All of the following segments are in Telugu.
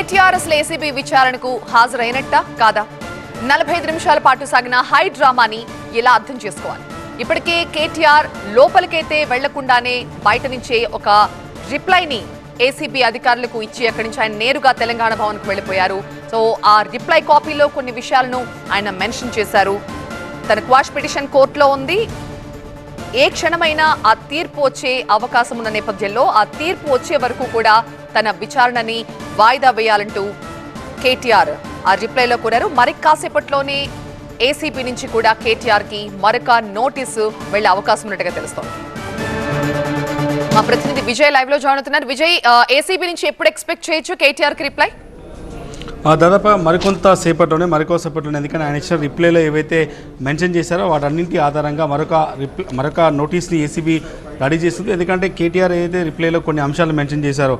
కేటీఆర్ అసలు ఏసీబీ విచారణకు హాజరైనట్టా కాదా? 45 నిమిషాల పాటు సాగిన హై డ్రామాని ఎలా అర్థం చేసుకోవాలి? ఇప్పటికే కేటీఆర్ లోపలికైతే వెళ్లకుండానే బయట నుంచే ఒక రిప్లైని ఏసీబీ అధికారులకు ఇచ్చి అక్కడి నుంచి ఆయన నేరుగా తెలంగాణ భవన్కు వెళ్లిపోయారు. సో ఆ రిప్లై కాపీలో కొన్ని విషయాలను ఆయన మెన్షన్ చేశారు. తన క్వాష్ పిటిషన్ కోర్టులో ఉంది. ఏ క్షణమైనా ఆ తీర్పు వచ్చే అవకాశం ఉన్న నేపథ్యంలో ఆ తీర్పు వచ్చే వరకు కూడా తన విచారణని వాయిదా వేయాలంటూ కేటీఆర్ ఆ రిప్లైలో కోరారు. మరి కాసేపట్లోనే ఏసీబీ నుంచి కూడా కేటీఆర్ కి మరొక నోటీసు వెళ్లే అవకాశం ఉన్నట్టుగా తెలుస్తోంది. మా ప్రతినిధి విజయ్ లైవ్ లో జాయిన్ అవుతున్నారు. విజయ్, ఏసీబీ నుంచి ఎప్పుడు ఎక్స్పెక్ట్ చేయొచ్చు కేటీఆర్ కి రిప్లై? దాదాపు మరికొంతసేపట్లోనే ఎందుకంటే ఆయన ఇచ్చిన రిప్లైలో ఏవైతే మెన్షన్ చేశారో వాటన్నింటి ఆధారంగా మరొక నోటీస్ని ఏసీబీ రెడీ చేస్తుంది. ఎందుకంటే కేటీఆర్ ఏదైతే రిప్లైలో కొన్ని అంశాలు మెన్షన్ చేశారో,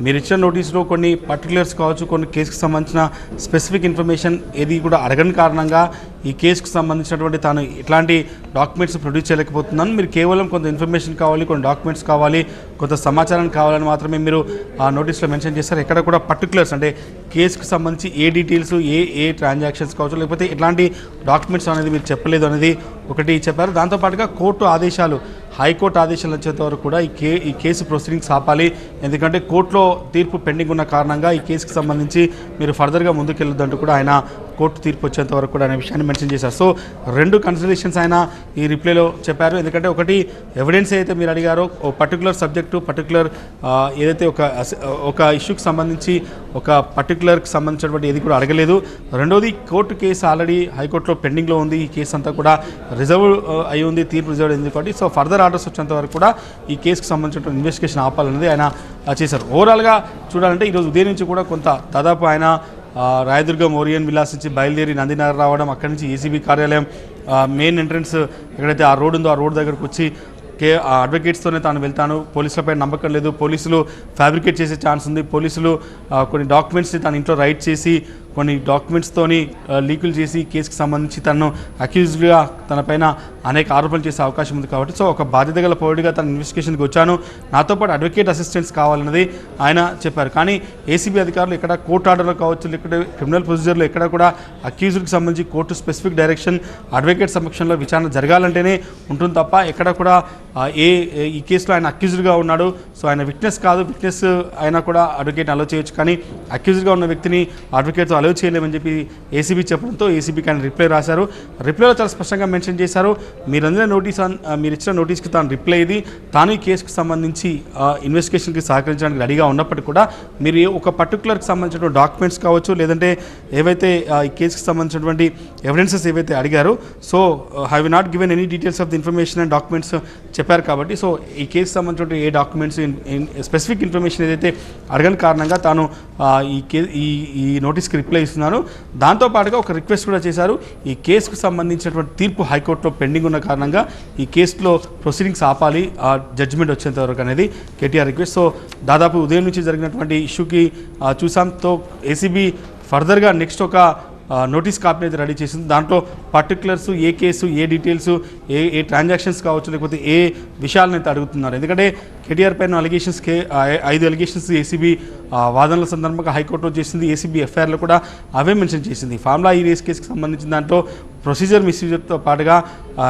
మీరు ఇచ్చిన నోటీసులో కొన్ని పర్టికులర్స్ కావచ్చు, కొన్ని కేసుకు సంబంధించిన స్పెసిఫిక్ ఇన్ఫర్మేషన్ ఏది కూడా అడగని కారణంగా ఈ కేసుకు సంబంధించినటువంటి తాను ఇట్లాంటి డాక్యుమెంట్స్ ప్రొడ్యూస్ చేయలేకపోతున్నాను, మీరు కేవలం కొంత ఇన్ఫర్మేషన్ కావాలి, కొన్ని డాక్యుమెంట్స్ కావాలి, కొంత సమాచారం కావాలని మాత్రమే మీరు ఆ నోటీస్లో మెన్షన్ చేశారు. ఎక్కడ కూడా పర్టికులర్స్ అంటే కేసుకు సంబంధించి ఏ డీటెయిల్స్, ఏ ట్రాన్సాక్షన్స్ కావచ్చు, లేకపోతే ఎట్లాంటి డాక్యుమెంట్స్ అనేది మీరు చెప్పలేదు అనేది ఒకటి చెప్పారు. దాంతోపాటుగా కోర్టు ఆదేశాలు, హైకోర్టు ఆదేశాలు వచ్చేంత వరకు కూడా ఈ కేసు ప్రొసీడింగ్స్ ఆపాలి, ఎందుకంటే కోర్టులో తీర్పు పెండింగ్ ఉన్న కారణంగా ఈ కేసుకు సంబంధించి మీరు ఫర్దర్గా ముందుకెళ్ళొద్దంటూ కూడా ఆయన కోర్టు తీర్పు వచ్చేంత వరకు కూడా అనే విషయాన్ని మెన్షన్ చేశారు. సో రెండు కన్సిడరేషన్స్ ఆయన ఈ రిప్లైలో చెప్పారు. ఎందుకంటే ఒకటి ఎవిడెన్స్ అయితే మీరు అడిగారో, ఓ పర్టికులర్ సబ్జెక్టు, పర్టికులర్ ఏదైతే ఒక ఇష్యూకి సంబంధించి ఒక పర్టికులర్కి సంబంధించినటువంటి ఏది కూడా అడగలేదు. రెండోది కోర్టు కేసు ఆల్రెడీ హైకోర్టులో పెండింగ్లో ఉంది, ఈ కేసు అంతా కూడా రిజర్వ్ అయి ఉంది, తీర్పు రిజర్వ్ అయింది కాబట్టి సో ఫర్దర్ ఆర్డర్స్ వచ్చేంత వరకు కూడా ఈ కేసుకు సంబంధించిన ఇన్వెస్టిగేషన్ ఆపాలనేది ఆయన చేశారు. ఓవరాల్గా చూడాలంటే ఈరోజు ఉదయం నుంచి కూడా కొంత దాదాపు ఆయన రాయదుర్గం ఓరియన్ విలాస్ నుంచి బయలుదేరి నందినగర్ రావడం, అక్కడి నుంచి ఏసీబీ కార్యాలయం మెయిన్ ఎంట్రన్స్ ఎక్కడైతే ఆ రోడ్ ఉందో ఆ రోడ్ దగ్గరకు వచ్చి అడ్వకేట్స్తోనే తాను వెళ్తాను, పోలీసులపై నమ్మకం లేదు, పోలీసులు ఫ్యాబ్రికేట్ చేసే ఛాన్స్ ఉంది, పోలీసులు కొన్ని డాక్యుమెంట్స్ని తన ఇంట్లో రైట్ చేసి కొన్ని డాక్యుమెంట్స్తోని లీకులు చేసి కేసుకు సంబంధించి తనను అక్యూజ్డ్గా తనపైన అనేక ఆరోపణలు చేసే అవకాశం ఉంది. కాబట్టి సో ఒక బాధ్యత గల పౌరుడిగా తన ఇన్వెస్టిగేషన్కి వచ్చాను, నాతో పాటు అడ్వకేట్ అసిస్టెంట్స్ కావాలన్నది ఆయన చెప్పారు. కానీ ఏసీబీ అధికారులు ఇక్కడ కోర్టు ఆర్డర్లో కావచ్చు, లేకపోతే క్రిమినల్ ప్రొసీజర్లో ఎక్కడ కూడా అక్యూజ్డ్కి సంబంధించి కోర్టు స్పెసిఫిక్ డైరెక్షన్ అడ్వకేట్ సమక్షంలో విచారణ జరగాలంటేనే ఉంటుంది తప్ప ఎక్కడ కూడా ఈ కేసులో ఆయన అక్యూజ్డ్గా ఉన్నాడు, సో ఆయన విట్నెస్ కాదు, విట్నెస్ అయినా కూడా అడ్వకేట్ని అలో చేయొచ్చు, కానీ అక్యూజ్డ్గా ఉన్న వ్యక్తిని అడ్వకేట్తో అలో చేయలేమని చెప్పి ఏసీబీ చెప్పడంతో ఏసీబీకి ఆయన రిప్లై రాశారు. రిప్లైలో చాలా స్పష్టంగా మెన్షన్ చేశారు, మీరు ఇచ్చిన నోటీస్కి తాను రిప్లై ఇది, తాను ఈ కేసుకు సంబంధించి ఇన్వెస్టిగేషన్కి సహకరించడానికి రెడీగా ఉన్నప్పటికీ కూడా మీరు ఒక పర్టికులర్కి సంబంధించిన డాక్యుమెంట్స్ కావచ్చు, లేదంటే ఏవైతే ఈ కేసుకు సంబంధించినటువంటి ఎవిడెన్సెస్ ఏవైతే అడిగారో, so I will not given any details of the information and documents చెప్పారు. కాబట్టి సో ఈ కేసు సంబంధించిన ఏ డాక్యుమెంట్స్ స్పెసిఫిక్ ఇన్ఫర్మేషన్ ఏదైతే అడగని కారణంగా తాను ఈ నోటీస్కి రిప్లై ఇస్తున్నాను. దాంతోపాటుగా ఒక రిక్వెస్ట్ కూడా చేశారు, ఈ కేసుకు సంబంధించినటువంటి తీర్పు హైకోర్టులో పెండింగ్ ఉన్న కారణంగా ఈ కేసులో ప్రొసీడింగ్స్ ఆపాలి, ఆ జడ్జిమెంట్ వచ్చేంత వరకు అనేది కేటీఆర్ రిక్వెస్ట్. సో దాదాపు ఉదయం నుంచి జరిగినటువంటి ఇష్యూకి చూసాంతో ఏసీబీ ఫర్దర్గా నెక్స్ట్ ఒక నోటీస్ కాపీని అయితే రెడీ చేసింది. దాంట్లో పర్టికులర్స్, ఏ కేసు, ఏ డీటెయిల్స్, ఏ ట్రాన్సాక్షన్స్ కావచ్చు, లేకపోతే ఏ విషయాలను అయితే అడుగుతున్నారు. ఎందుకంటే కేటీఆర్ పైన అలిగేషన్స్కి 5 అలిగేషన్స్ ఏసీబీ వాదనల సందర్భంగా హైకోర్టులో చేసింది. ఏసీబీ ఎఫ్ఐఆర్లో కూడా అవే మెన్షన్ చేసింది. ఫార్ములా ఈ రేస్ కేసుకి సంబంధించిన దాంట్లో ప్రొసీజర్ మిస్యూజ్తో పాటుగా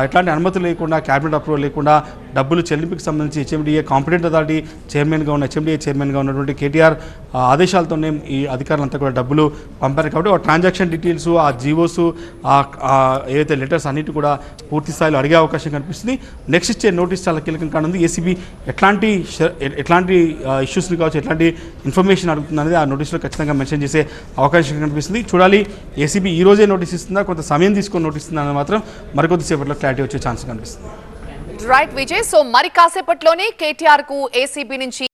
ఎట్లాంటి అనుమతి లేకుండా, క్యాబినెట్ అప్రూవల్ లేకుండా డబ్బులు చెల్లింపుకి సంబంధించి హెచ్ఎండిఏ కాంపిటెంట్ అథారిటీ హెచ్ఎండిఏ చైర్మన్గా ఉన్నటువంటి కేటీఆర్ ఆదేశాలతోనే ఈ అధికారులంతా కూడా డబ్బులు పంపారు. కాబట్టి ఆ ట్రాన్సాక్షన్ డీటెయిల్స్, ఆ జీవోస్, ఏవైతే లెటర్స్ అన్నిటి కూడా పూర్తి స్థాయిలో అడిగే అవకాశం కనిపిస్తుంది. నెక్స్ట్ ఇచ్చే నోటీస్ చాలా కీలకం కానుంది. ఏసీబీ ఎట్లాంటి ఇష్యూస్ని కావచ్చు, ఎట్లాంటి ఇన్ఫర్మేషన్ అడుగుతుంది అనేది ఆ నోటీస్లో ఖచ్చితంగా మెన్షన్ చేసే అవకాశం కనిపిస్తుంది. చూడాలి ఏసీబీ ఈ రోజే నోటీస్ ఇస్తుందా, కొంత సమయం తీసుకొని నోటీస్ ఇస్తుందా అని మాత్రం మరికొద్దిసేపట్లో క్లారిటీ వచ్చే ఛాన్స్ కనిపిస్తుంది. రైట్ విజయ్, సో మరి కాసేపట్లోనే కేటీఆర్ కు ఏసీబీ నుంచి